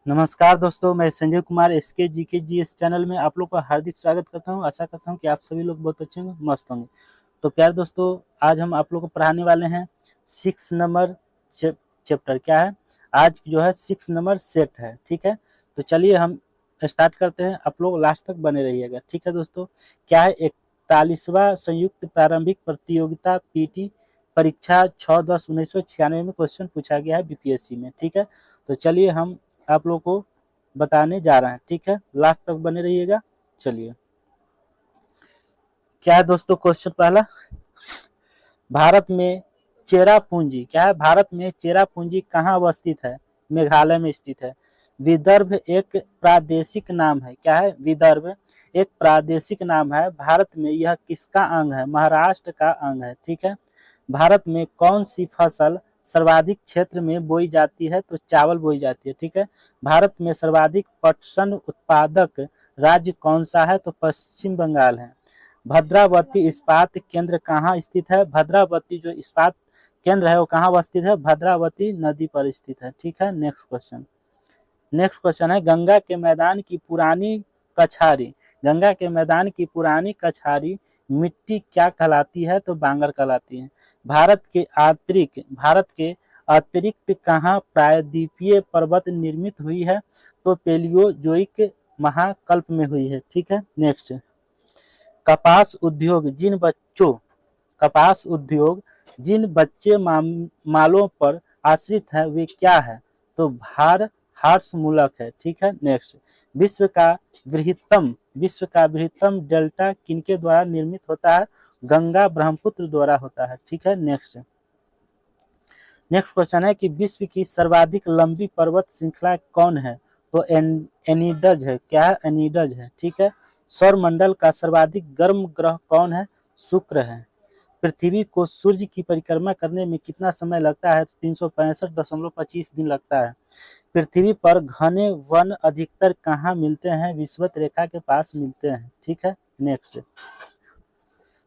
नमस्कार दोस्तों, मैं संजय कुमार एसके जीके जी इस चैनल में आप लोग का हार्दिक स्वागत करता हूं। आशा करता हूं कि आप सभी लोग बहुत अच्छे होंगे, मस्त होंगे। तो प्यारे दोस्तों, आज हम आप लोग को पढ़ाने वाले हैं 6 नंबर चैप्टर। क्या है आज जो है 6 नंबर सेट है। ठीक है, तो चलिए हम स्टार्ट करते हैं। आप लोग लास्ट तक बने रहिएगा। ठीक है दोस्तों, क्या है 41वां संयुक्त प्रारंभिक प्रतियोगिता पीटी परीक्षा 6/10/1996 में क्वेश्चन पूछा गया है बीपीएससी में। ठीक है, तो चलिए हम आप लोग को बताने जा रहे हैं। ठीक है, लास्ट तक बने रहिएगा। चलिए, क्या है दोस्तों क्वेश्चन पहला, भारत में चेरापूंजी, क्या है भारत में चेरापूंजी कहाँ अवस्थित है? मेघालय में स्थित है। विदर्भ एक प्रादेशिक नाम है। क्या है? विदर्भ एक प्रादेशिक नाम है। भारत में यह किसका अंग है? महाराष्ट्र का अंग है। ठीक है, भारत में कौन सी फसल सर्वाधिक क्षेत्र में बोई जाती है? तो चावल बोई जाती है। ठीक है, भारत में सर्वाधिक पटसन उत्पादक राज्य कौन सा है? तो पश्चिम बंगाल है। भद्रावती इस्पात केंद्र कहाँ स्थित है? भद्रावती जो इस्पात केंद्र है वो कहाँ अवस्थित है? भद्रावती नदी पर स्थित है। ठीक है, नेक्स्ट क्वेश्चन है, गंगा के मैदान की पुरानी कछारी, गंगा के मैदान की पुरानी कछारी मिट्टी क्या कहलाती है? तो बांगर कहलाती है। भारत के अतिरिक्त कहाँ प्रायद्वीपीय पर्वत निर्मित हुई है? तो पेलियोजोइक महाकल्प में हुई है। ठीक है, नेक्स्ट, कपास उद्योग जिन बच्चे मालों पर आश्रित है वे क्या है? तो भार हार्समूलक है। ठीक है, नेक्स्ट, विश्व का बृहत्तम डेल्टा किनके द्वारा निर्मित होता है? गंगा ब्रह्मपुत्र द्वारा होता है। ठीक है, नेक्स्ट क्वेश्चन है कि विश्व की सर्वाधिक लंबी पर्वत श्रृंखला कौन है? तो एनिडज है। क्या है? एनिडज है। ठीक है, सौरमंडल का सर्वाधिक गर्म ग्रह कौन है? शुक्र है। पृथ्वी को सूर्य की परिक्रमा करने में कितना समय लगता है? 365.25 दिन लगता है। पृथ्वी पर घने वन अधिकतर कहाँ मिलते हैं? विषुवत रेखा के पास मिलते हैं। ठीक है,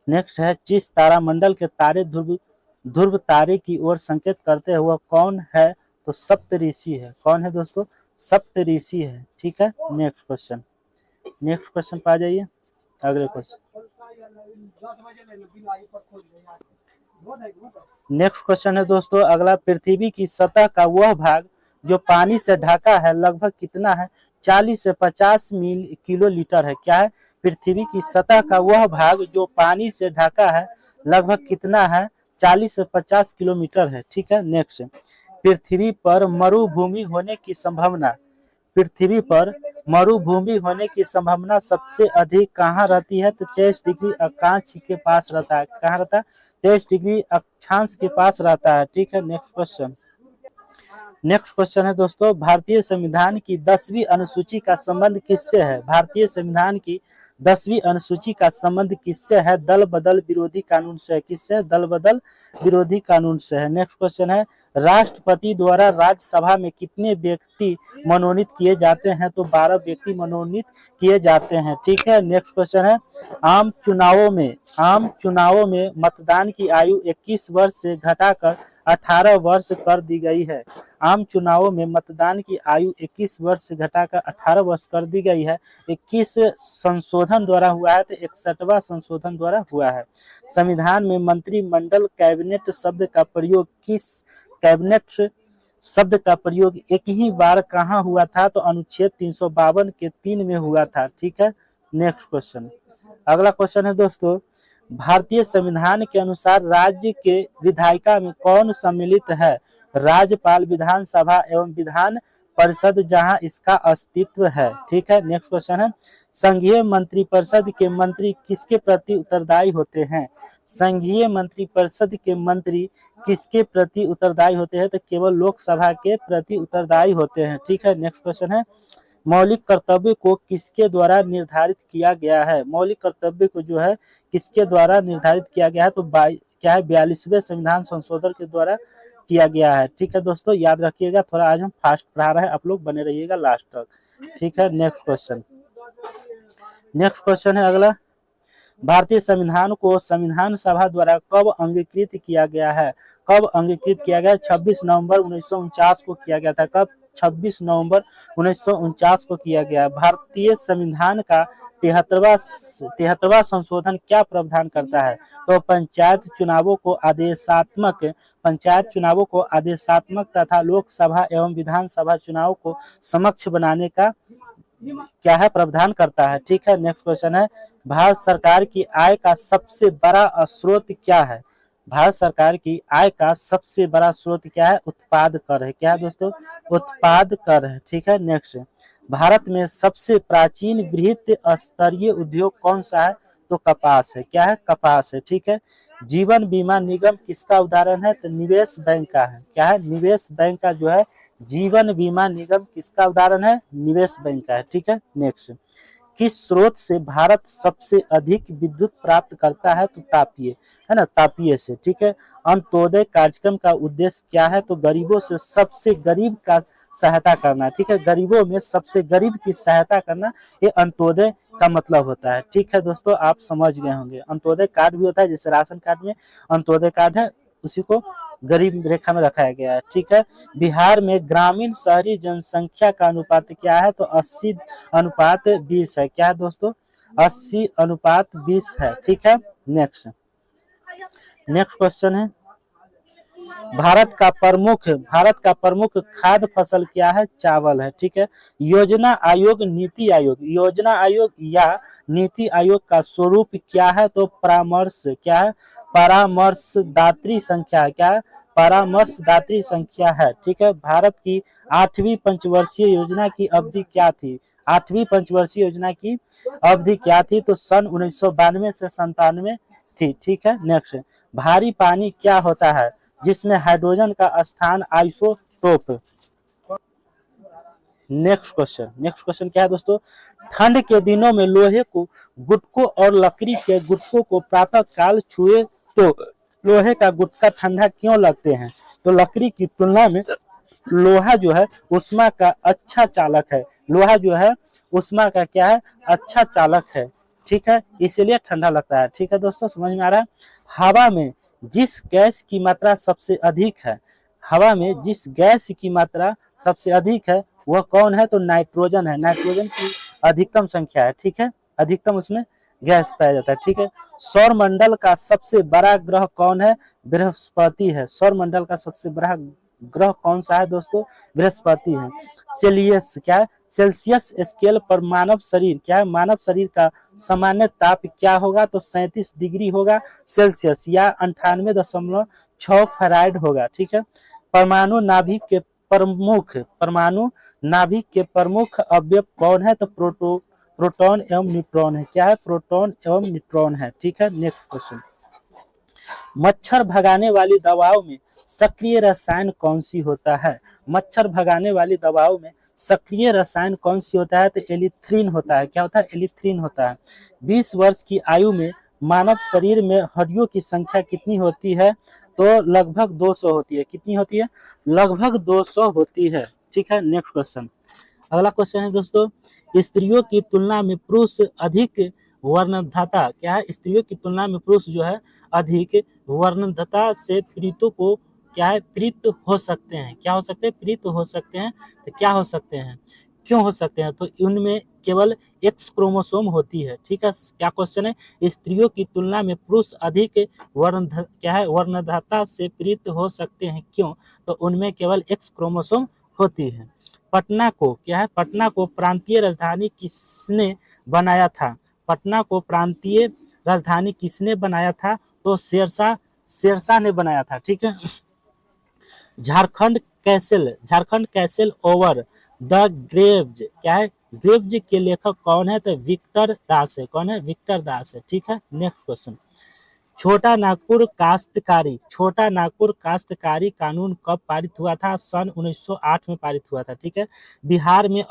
नेक्स्ट है, जिस तारामंडल के तारे ध्रुव तारे की ओर संकेत करते हैं वह कौन है? तो सप्तऋषि है। कौन है दोस्तों? सप्तऋषि है। ठीक है, नेक्स्ट क्वेश्चन पे आ जाइए। अगले क्वेश्चन, नेक्स्ट क्वेश्चन है दोस्तों अगला, पृथ्वी की सतह का वह भाग जो पानी से ढका है लगभग कितना है? 40 से 50 किलो लीटर है। क्या है? पृथ्वी की सतह का वह भाग जो पानी से ढका है लगभग कितना है? 40 से 50 किलोमीटर है। ठीक है, नेक्स्ट, पृथ्वी पर मरुभूमि होने की संभावना पृथ्वी पर मरुभूमि होने की संभावना सबसे अधिक कहाँ रहती है? तो 23 डिग्री अक्षांश के पास रहता है। कहाँ रहता है? 23 डिग्री अक्षांश के पास रहता है। ठीक है, नेक्स्ट क्वेश्चन है दोस्तों, भारतीय संविधान की 10वीं अनुसूची का संबंध किससे है? भारतीय संविधान की 10वीं अनुसूची का संबंध किससे है? दल बदल विरोधी कानून से। किससे? दल बदल विरोधी कानून से है। नेक्स्ट क्वेश्चन है, राष्ट्रपति द्वारा राज्यसभा में कितने व्यक्ति मनोनीत किए जाते हैं? तो 12 व्यक्ति मनोनीत किए जाते हैं। ठीक है, नेक्स्ट क्वेश्चन है, आम चुनावों में मतदान की आयु 21 वर्ष से घटाकर 18 वर्ष कर दी गई है। आम चुनावों में मतदान की आयु 21 वर्ष से घटाकर 18 वर्ष कर दी गई है। 21 संशोधन द्वारा हुआ है तो 61वां संशोधन द्वारा हुआ है। संविधान में मंत्रिमंडल कैबिनेट शब्द का प्रयोग एक ही बार कहाँ हुआ था? तो अनुच्छेद 352 के 3 में हुआ था। ठीक है, नेक्स्ट क्वेश्चन, अगला क्वेश्चन है दोस्तों, भारतीय संविधान के अनुसार राज्य के विधायिका में कौन सम्मिलित है? राज्यपाल, विधानसभा एवं विधान परिषद जहां इसका अस्तित्व है। ठीक है, नेक्स्ट क्वेश्चन है, संघीय मंत्रिपरिषद के मंत्री किसके प्रति उत्तरदायी होते हैं? संघीय मंत्रिपरिषद के मंत्री किसके प्रति उत्तरदायी होते हैं? तो केवल लोकसभा के प्रति उत्तरदायी होते हैं। ठीक है, नेक्स्ट क्वेश्चन है, मौलिक कर्तव्य को किसके द्वारा निर्धारित किया गया है? मौलिक कर्तव्य को जो है किसके द्वारा निर्धारित किया गया है? तो क्या है 42वें संविधान संशोधन के द्वारा किया गया है। ठीक है दोस्तों, याद रखिएगा, थोड़ा आज हम फास्ट पढ़ा रहे हैं, आप लोग बने रहिएगा लास्ट तक। ठीक है, नेक्स्ट क्वेश्चन है अगला, भारतीय संविधान को संविधान सभा द्वारा कब अंगीकृत किया गया है? कब अंगीकृत किया गया? 26 नवंबर 1949 को किया गया था। कब? 26 नवंबर 1949 को किया गया। भारतीय संविधान का 73वां संशोधन क्या प्रावधान करता है? तो पंचायत चुनावों को आदेशात्मक तथा लोकसभा एवं विधानसभा चुनाव को समक्ष बनाने का क्या है प्रावधान करता है। ठीक है, नेक्स्ट क्वेश्चन है, भारत सरकार की आय का सबसे बड़ा स्रोत क्या है? भारत सरकार की आय का सबसे बड़ा स्रोत क्या है? उत्पाद कर है। क्या है दोस्तों? उत्पाद कर है। ठीक है, नेक्स्ट, भारत में सबसे प्राचीन वृहत स्तरीय उद्योग कौन सा है? तो कपास है। क्या है? कपास है। ठीक है, जीवन बीमा निगम किसका उदाहरण है? तो निवेश बैंक का है। क्या है? निवेश बैंक का जो है जीवन बीमा निगम किसका उदाहरण है? निवेश बैंक का है। ठीक है, नेक्स्ट, किस स्रोत से भारत सबसे अधिक विद्युत प्राप्त करता है? तो तापीय, है ना, तापीय से। ठीक है, अंत्योदय कार्यक्रम का उद्देश्य क्या है? तो गरीबों से सबसे गरीब का सहायता करना। ठीक है, गरीबों में सबसे गरीब की सहायता करना, ये अंत्योदय का मतलब होता है। ठीक है दोस्तों, आप समझ गए होंगे। अंत्योदय कार्ड भी होता है, जैसे राशन कार्ड में अंत्योदय कार्ड है, उसी को गरीब रेखा में रखाया गया है। ठीक है, बिहार में ग्रामीण शहरी जनसंख्या का अनुपात क्या है? तो 80:20 है। क्या है दोस्तों? 80:20 है। ठीक है, नेक्स्ट क्वेश्चन है, भारत का प्रमुख खाद्य फसल क्या है? चावल है। ठीक है, योजना आयोग या नीति आयोग का स्वरूप क्या है? तो परामर्श। क्या है? परामर्शदात्री संख्या है। क्या है? परामर्शदात्री संख्या है। ठीक है, भारत की 8वीं पंचवर्षीय योजना की अवधि क्या थी? 8वीं पंचवर्षीय योजना की अवधि क्या थी? तो सन 1992 से 97 थी। ठीक है, नेक्स्ट, भारी पानी क्या होता है जिसमें हाइड्रोजन का स्थान आइसोटोप? नेक्स्ट क्वेश्चन क्या है दोस्तों? ठंड के दिनों में लोहे को गुटकों और लकड़ी के गुटकों को प्रातः काल छुए तो लोहे का गुटका ठंडा क्यों लगते हैं? तो लकड़ी की तुलना में लोहा जो है उष्मा का अच्छा चालक है। लोहा जो है उष्मा का क्या है? अच्छा चालक है। ठीक है, इसलिए ठंडा लगता है। ठीक है दोस्तों, समझ में आ रहा है? हवा में जिस गैस की मात्रा सबसे अधिक है, हवा में जिस गैस की मात्रा सबसे अधिक है वह कौन है? तो नाइट्रोजन है। नाइट्रोजन की अधिकतम संख्या है। ठीक है, अधिकतम उसमें गैस पाया जाता है। ठीक है, सौर मंडल का सबसे बड़ा ग्रह कौन है? बृहस्पति है। सौर मंडल का सबसे बड़ा ग्रह कौन सा है दोस्तों? बृहस्पति है। सेल्सियस स्केल पर मानव शरीर क्या है? मानव शरीर का सामान्य ताप क्या होगा? तो 37 डिग्री होगा सेल्सियस या 98.6 फ़ारेनहाइट होगा। ठीक है, परमाणु नाभिक के प्रमुख अवयव कौन है? तो प्रोटॉन एवं न्यूट्रॉन है। क्या है? प्रोटॉन एवं न्यूट्रॉन है। ठीक है, नेक्स्ट क्वेश्चन, मच्छर भगाने वाली दवाओं में सक्रिय रसायन कौन सी होता है? मच्छर भगाने वाली दवाओं में सक्रिय रसायन कौन सी होता है? तो एलिथ्रीन होता है। क्या होता है? एलिथ्रीन होता है। 20 वर्ष की आयु में मानव शरीर में हड्डियों की संख्या कितनी होती है? तो लगभग 200 होती है। कितनी होती है? लगभग 200 होती है। ठीक है, नेक्स्ट क्वेश्चन, अगला क्वेश्चन है दोस्तों, स्त्रियों की तुलना में पुरुष अधिक वर्णदाता। क्या है? स्त्रियों की तुलना में पुरुष जो है अधिक वर्णदाता से पीड़ितों को क्या है? पीड़ित हो सकते हैं। क्या हो सकते हैं? पीड़ित हो सकते हैं। तो क्या हो सकते हैं? क्यों हो सकते हैं? तो उनमें केवल एक्स क्रोमोसोम होती है। ठीक है, क्या क्वेश्चन है? स्त्रियों की तुलना में पुरुष अधिक वर्णदाता से पीड़ित हो सकते हैं। क्यों? तो उनमें केवल एक्स क्रोमोसोम होती है। पटना को क्या है? पटना को प्रांतीय राजधानी किसने बनाया था? पटना को प्रांतीय राजधानी किसने बनाया था? तो शेरशाह ने बनाया था। ठीक है, Jharkhand castle over the Graves. क्या है? ग्रेव्स के लेखक कौन है? तो विक्टर दास है। कौन है? विक्टर दास है। ठीक है, नेक्स्ट क्वेश्चन, छोटा नागपुर काश्तकारी कानून कब पारित हुआ था? सन 1908 में पारित हुआ था। ठीक है, बिहार में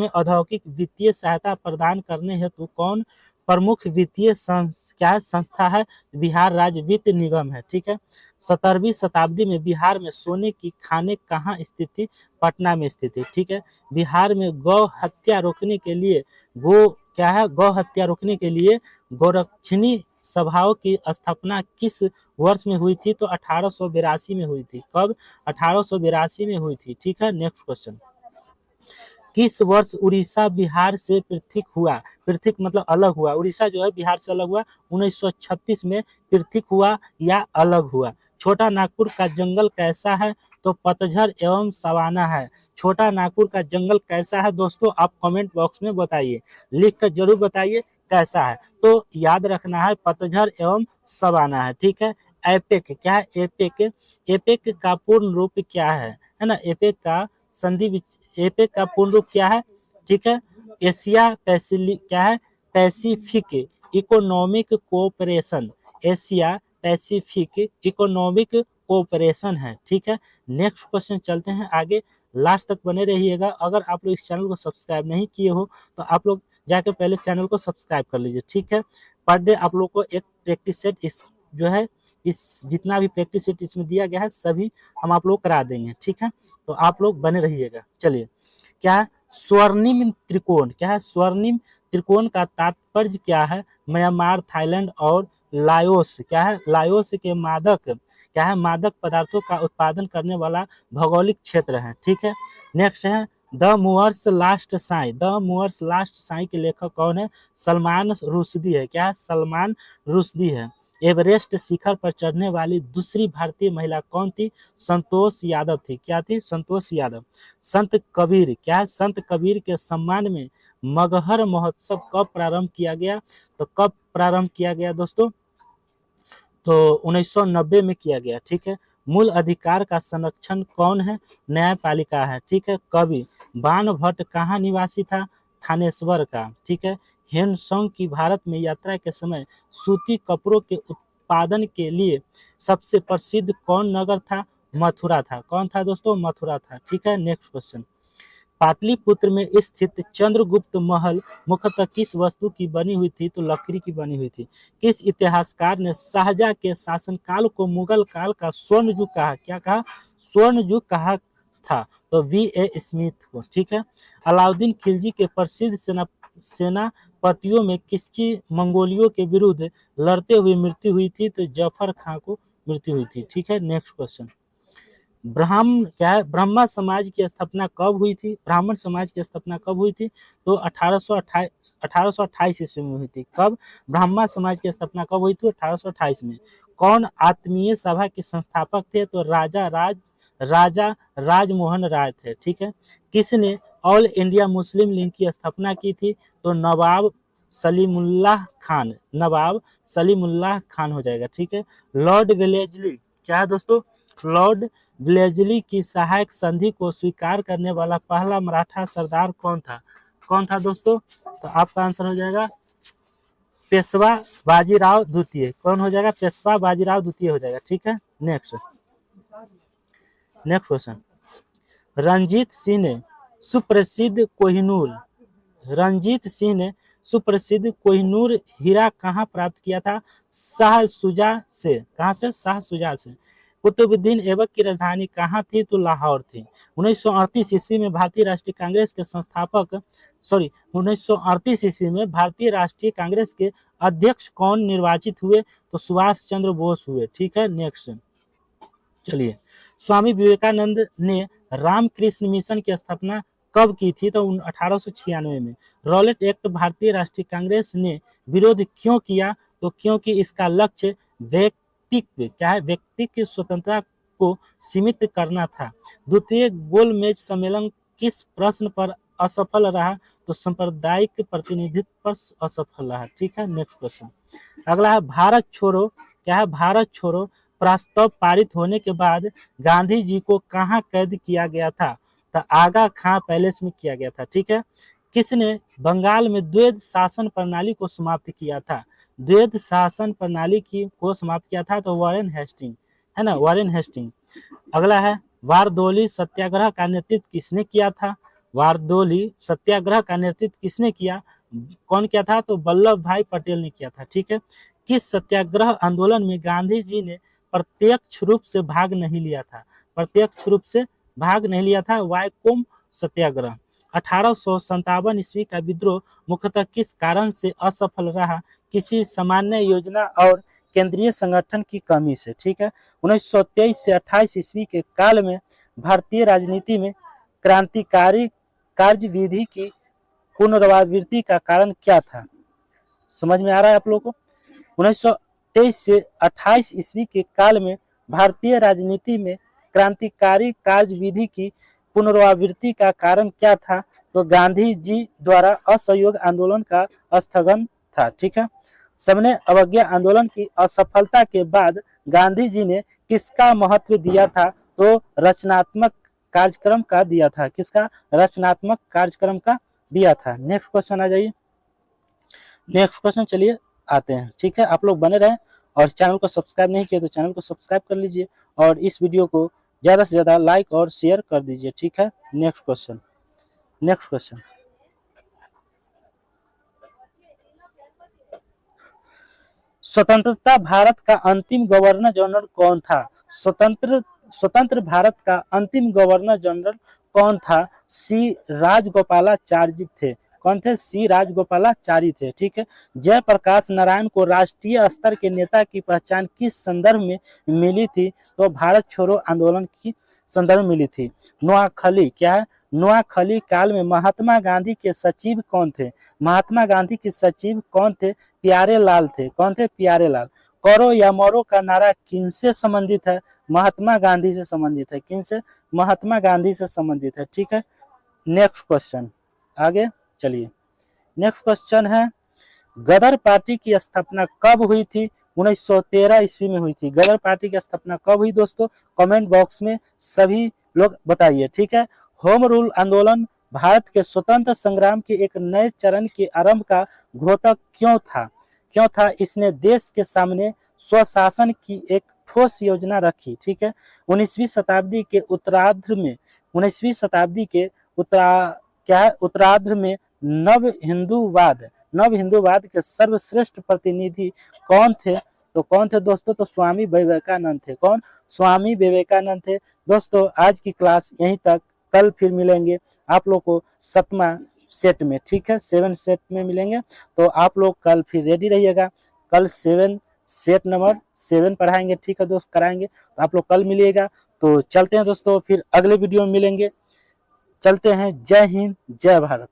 औद्योगिक वित्तीय सहायता प्रदान करने हेतु कौन प्रमुख वित्तीय संस्था है? बिहार राज्य वित्त निगम है। ठीक है, 17वीं शताब्दी में बिहार में सोने की खानें कहाँ स्थित थी? पटना में स्थित थी। ठीक है, बिहार में गौ हत्या रोकने के लिए गोरक्षिणी सभाओं की स्थापना किस वर्ष में हुई थी? तो 1882 में हुई थी। कब? 1882 में हुई थी। ठीक है, नेक्स्ट क्वेश्चन। किस वर्ष उड़ीसा बिहार से पृथक हुआ? पृथक मतलब अलग हुआ। उड़ीसा जो है बिहार से अलग हुआ 1936 में पृथक हुआ या अलग हुआ। छोटा नागपुर का जंगल कैसा है? तो पतझड़ एवं सवाना है। छोटा नागपुर का जंगल कैसा है दोस्तों? आप कमेंट बॉक्स में बताइए, लिख कर जरूर बताइए कैसा है। तो याद रखना है पतझड़ एवं सवाना है। ठीक है। एपेक क्या है? एपेक, एपेक का पूर्ण रूप क्या है ना? एपेक का संधि, एपेक का पूर्ण रूप क्या है? ठीक है, एशिया पैसिफिक क्या है? Pacific economic cooperation, Asia Pacific economic cooperation है। ठीक है, नेक्स्ट क्वेश्चन चलते हैं आगे, लास्ट तक बने रहिएगा। अगर आप लोग इस चैनल को सब्सक्राइब नहीं किए हो तो आप लोग जाकर पहले चैनल को सब्सक्राइब कर लीजिए। ठीक है, पर डे आप लोग को एक प्रैक्टिस सेट इस जो है इस जितना भी प्रैक्टिस सेट इसमें दिया गया है सभी हम आप लोग करा देंगे। ठीक है, तो आप लोग बने रहिएगा। चलिए, क्या है स्वर्णिम त्रिकोण? क्या है स्वर्णिम त्रिकोण का तात्पर्य क्या है? म्यांमार, थाईलैंड और लाओस, क्या है लाओस के मादक, क्या है मादक पदार्थों का उत्पादन करने वाला भौगोलिक क्षेत्र है। ठीक है, नेक्स्ट है the movers last Sai. The movers last Sai के लेखक कौन है? सलमान रुश्दी है। क्या है? सलमान रुश्दी है। एवरेस्ट शिखर पर चढ़ने वाली दूसरी भारतीय महिला कौन थी? संतोष यादव थी। क्या थी? संतोष यादव। संत कबीर, क्या है? संत कबीर के सम्मान में मगहर महोत्सव कब प्रारंभ किया गया? तो कब प्रारंभ किया गया दोस्तों? तो 1990 में किया गया। ठीक है, मूल अधिकार का संरक्षण कौन है? न्यायपालिका है। ठीक है, कवि बाण भट्ट कहाँ निवासी था? थानेश्वर का। ठीक है, हेनसोंग की भारत में यात्रा के समय सूती कपड़ों के उत्पादन के लिए सबसे प्रसिद्ध कौन नगर था? मथुरा था। कौन था दोस्तों? मथुरा था। ठीक है, नेक्स्ट क्वेश्चन। पाटलिपुत्र में स्थित चंद्रगुप्त महल मुख्यतः किस वस्तु की बनी हुई थी? तो लकड़ी की बनी हुई थी। किस इतिहासकार ने शाहजहां के शासनकाल को मुगल काल का स्वर्ण युग कहा? क्या कहा? स्वर्ण युग कहा था। तो V.A. स्मिथ को। ठीक है, अलाउद्दीन खिलजी के प्रसिद्ध सेनापतियों में किसकी मंगोलियों के विरुद्ध लड़ते हुए मृत्यु हुई थी? तो जफर खां को मृत्यु हुई थी। ठीक है, नेक्स्ट क्वेश्चन। क्या है ब्राह्मण समाज की स्थापना कब हुई थी? ब्राह्मण समाज की स्थापना कब हुई थी? तो 1828 ईस्वी में हुई थी। कब? ब्राह्मण समाज की स्थापना कब हुई थी? 1828 में। कौन आत्मीय सभा के संस्थापक थे? तो राजा राजमोहन राय थे। ठीक है, किसने ऑल इंडिया मुस्लिम लीग की स्थापना की थी? तो नवाब सलीमुल्लाह खान। नवाब सलीमुल्लाह खान हो जाएगा। ठीक है, लॉर्ड वेलेस्ली, क्या है दोस्तों? लॉर्ड वेलेस्ली की सहायक संधि को स्वीकार करने वाला पहला मराठा सरदार कौन था? कौन था दोस्तों? तो आपका आंसर हो जाएगा पेशवा बाजीराव द्वितीय। कौन हो जाएगा? पेशवा बाजीराव द्वितीय हो जाएगा। ठीक है, नेक्स्ट क्वेश्चन। रंजीत सिंह ने सुप्रसिद्ध कोहिनूर रंजीत सिंह ने सुप्रसिद्ध कोहिनूर हीरा कहाँ प्राप्त किया था? शाह शुजा से। कहाँ से? शाह शुजा से। कुतुबुद्दीन ऐबक की राजधानी कहाँ थी? तो लाहौर थी। 1938 ईस्वी में भारतीय राष्ट्रीय कांग्रेस के संस्थापक 1938 ईस्वी में भारतीय राष्ट्रीय कांग्रेस के अध्यक्ष कौन निर्वाचित हुए? तो सुभाष चंद्र बोस हुए। ठीक है, नेक्स्ट चलिए। स्वामी विवेकानंद ने रामकृष्ण मिशन की स्थापना कब की थी? तो 1896 में। रॉलेट एक्ट भारतीय राष्ट्रीय कांग्रेस ने विरोध क्यों किया? तो क्योंकि इसका लक्ष्य व्यक्तित्व, क्या है? व्यक्ति की स्वतंत्रता को सीमित करना था। द्वितीय गोलमेज सम्मेलन किस प्रश्न पर असफल रहा? तो सांप्रदायिक प्रतिनिधित्व पर असफल रहा। ठीक है, नेक्स्ट क्वेश्चन। अगला है भारत छोड़ो, क्या है? भारत छोड़ो प्रस्ताव पारित होने के बाद गांधी जी को कहाँ कैद किया गया था? तो आगा खां पैलेस में किया गया था। ठीक है, किसने बंगाल में द्वैध शासन प्रणाली को समाप्त किया था? द्वैध शासन प्रणाली को समाप्त किया था तो वॉरेन हेस्टिंग, है ना, वॉरेन हेस्टिंग। अगला है बारदोली सत्याग्रह का नेतृत्व किसने किया था? बारदोली सत्याग्रह का नेतृत्व किसने किया? कौन किया था? तो वल्लभ भाई पटेल ने किया था। ठीक है, किस सत्याग्रह आंदोलन में गांधी जी ने प्रत्यक्ष रूप से भाग नहीं लिया था? प्रत्यक्ष रूप से भाग नहीं लिया था। वाइकोम सत्याग्रह। 1857 ईस्वी का विद्रोह मुख्यतः किस कारण से असफल रहा? किसी सामान्य योजना और केंद्रीय संगठन की कमी से। ठीक है, 1923 से 28 ईस्वी के काल में भारतीय राजनीति में क्रांतिकारी कार्यविधि की पुनरावृत्ति का कारण क्या था? समझ में आ रहा है आप लोगों को? 1923 से 28 ईस्वी के काल में भारतीय राजनीति में क्रांतिकारी कार्यविधि की पुनरावृत्ति का कारण क्या था? तो गांधी जी द्वारा असहयोग आंदोलन का स्थगन था। ठीक है, सबने अवज्ञा आंदोलन की असफलता के बाद गांधी जी ने किसका महत्व दिया था? तो रचनात्मक कार्यक्रम का दिया था। किसका? रचनात्मक कार्यक्रम का दिया था। नेक्स्ट क्वेश्चन आ जाइए। नेक्स्ट क्वेश्चन चलिए आते हैं। ठीक है, आप लोग बने रहें और चैनल को सब्सक्राइब नहीं किया तो चैनल को सब्सक्राइब कर लीजिए और इस वीडियो को ज़्यादा से ज़्यादा लाइक और शेयर कर दीजिए। ठीक है, नेक्स्ट क्वेश्चन। नेक्स्ट क्वेश्चन, स्वतंत्रता भारत का अंतिम गवर्नर जनरल कौन था? स्वतंत्र भारत का अंतिम गवर्नर जनरल कौन था? सी राजगोपालाचारी थे। कौन थे? सी राजगोपालाचारी थे। ठीक है, जयप्रकाश नारायण को राष्ट्रीय स्तर के नेता की पहचान किस संदर्भ में मिली थी? तो भारत छोड़ो आंदोलन की संदर्भ में मिली थी। नोआखली क्या है? नोआखली काल में महात्मा गांधी के सचिव कौन थे? महात्मा गांधी के सचिव कौन थे? प्यारे लाल थे। कौन थे? प्यारे लाल। करो या मरो का नारा किनसे संबंधित है? महात्मा गांधी से संबंधित है। किनसे? महात्मा गांधी से संबंधित है। ठीक है, नेक्स्ट क्वेश्चन आगे चलिए। नेक्स्ट क्वेश्चन है, गदर पार्टी की स्थापना कब हुई थी? 1913 ईस्वी में हुई थी। गदर पार्टी की स्थापना कब हुई दोस्तों? कमेंट बॉक्स में सभी लोग बताइए। ठीक है, होम रूल आंदोलन भारत के स्वतंत्र संग्राम के एक नए चरण के आरंभ का घोतक क्यों था? क्यों था? इसने देश के सामने स्वशासन की एक ठोस योजना रखी। ठीक है, 19वीं शताब्दी के उत्तरार्ध में 19वीं शताब्दी के उत्तरार्ध में नव हिंदूवाद के सर्वश्रेष्ठ प्रतिनिधि कौन थे? तो कौन थे दोस्तों? तो स्वामी विवेकानंद थे। कौन? स्वामी विवेकानंद थे। दोस्तों आज की क्लास यहीं तक, कल फिर मिलेंगे आप लोग को 7वां सेट में। ठीक है, 7 सेट में मिलेंगे, तो आप लोग कल फिर रेडी रहिएगा। कल 7 सेट नंबर 7 पढ़ाएंगे। ठीक है दोस्त, कराएंगे, तो आप लोग कल मिलिएगा। तो चलते हैं दोस्तों, फिर अगले वीडियो में मिलेंगे। चलते हैं। जय हिंद, जय भारत।